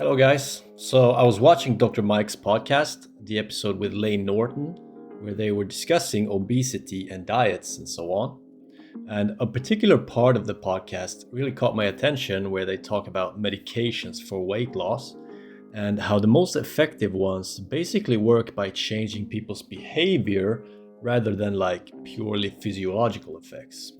Hello, guys. So I was watching Dr. Mike's podcast, the episode with Layne Norton, where they were discussing obesity and diets and so on. And a particular part of the podcast really caught my attention where they talk about medications for weight loss and how the most effective ones basically work by changing people's behavior rather than like purely physiological effects.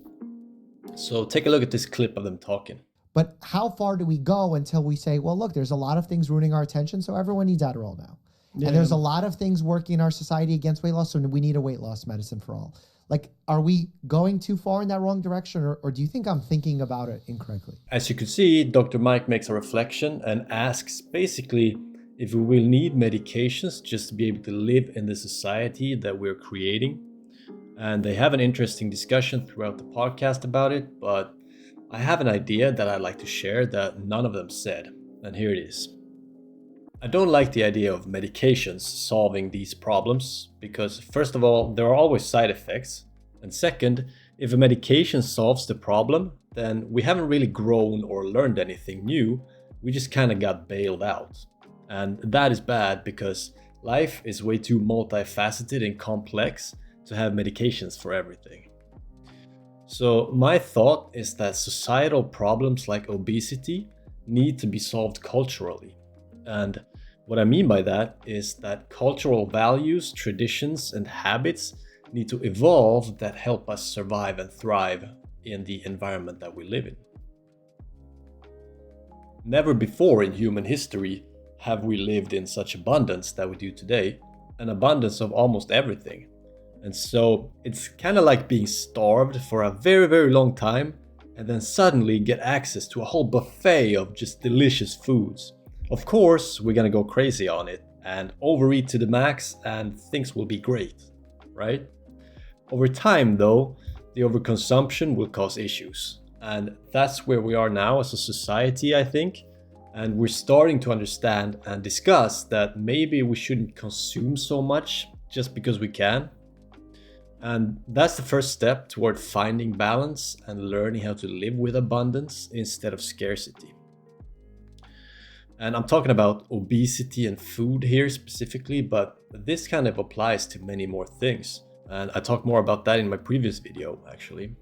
So take a look at this clip of them talking. But how far do we go until we say, well, look, there's a lot of things ruining our attention, so everyone needs Adderall now. Yeah. And there's a lot of things working in our society against weight loss, so we need a weight loss medicine for all. Like, are we going too far in that wrong direction, or do you think I'm thinking about it incorrectly? As you can see, Dr. Mike makes a reflection and asks basically if we will need medications just to be able to live in the society that we're creating. And they have an interesting discussion throughout the podcast about it, but I have an idea that I'd like to share that none of them said, and here it is. I don't like the idea of medications solving these problems because, first of all, there are always side effects, and second, if a medication solves the problem, then we haven't really grown or learned anything new, we just kind of got bailed out. And that is bad because life is way too multifaceted and complex to have medications for everything. So my thought is that societal problems like obesity need to be solved culturally. And what I mean by that is that cultural values, traditions, and habits need to evolve that help us survive and thrive in the environment that we live in. Never before in human history have we lived in such abundance that we do today, an abundance of almost everything. And so it's kind of like being starved for a very, very long time and then suddenly get access to a whole buffet of just delicious foods. Of course, we're gonna go crazy on it and overeat to the max and things will be great, right? Over time though, the overconsumption will cause issues. And that's where we are now as a society, I think. And we're starting to understand and discuss that maybe we shouldn't consume so much just because we can. And that's the first step toward finding balance and learning how to live with abundance instead of scarcity. And I'm talking about obesity and food here specifically, but this kind of applies to many more things. And I talked more about that in my previous video, actually.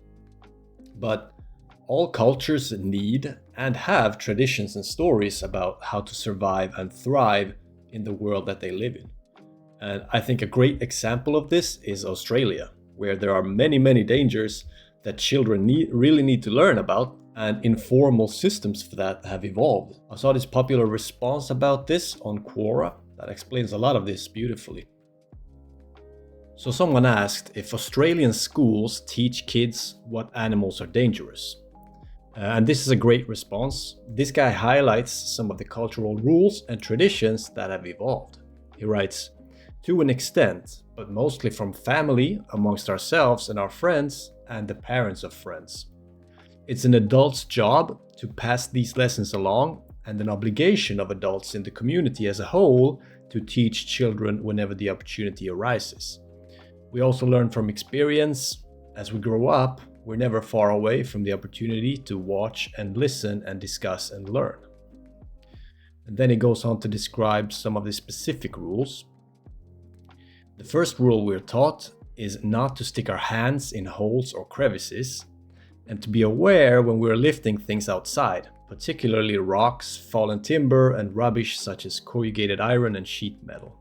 But all cultures need and have traditions and stories about how to survive and thrive in the world that they live in. And I think a great example of this is Australia, where there are many, many dangers that children really need to learn about, and informal systems for that have evolved. I saw this popular response about this on Quora that explains a lot of this beautifully. So someone asked if Australian schools teach kids what animals are dangerous. And this is a great response. This guy highlights some of the cultural rules and traditions that have evolved. He writes, "To an extent, but mostly from family, amongst ourselves and our friends, and the parents of friends. It's an adult's job to pass these lessons along, and an obligation of adults in the community as a whole to teach children whenever the opportunity arises. We also learn from experience. As we grow up, we're never far away from the opportunity to watch and listen and discuss and learn." And then he goes on to describe some of the specific rules. The first rule we're taught is not to stick our hands in holes or crevices, and to be aware when we're lifting things outside, particularly rocks, fallen timber, and rubbish such as corrugated iron and sheet metal.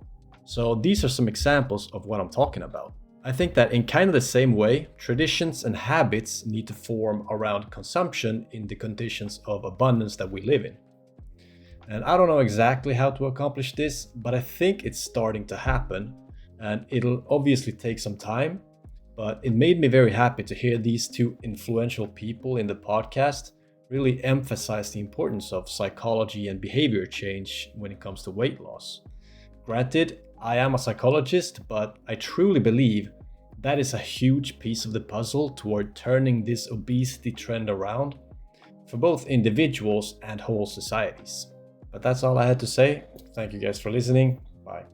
So these are some examples of what I'm talking about. I think that in kind of the same way, traditions and habits need to form around consumption in the conditions of abundance that we live in. And I don't know exactly how to accomplish this, but I think it's starting to happen. And it'll obviously take some time, but it made me very happy to hear these two influential people in the podcast really emphasize the importance of psychology and behavior change when it comes to weight loss. Granted, I am a psychologist, but I truly believe that is a huge piece of the puzzle toward turning this obesity trend around for both individuals and whole societies. But that's all I had to say. Thank you guys for listening. Bye.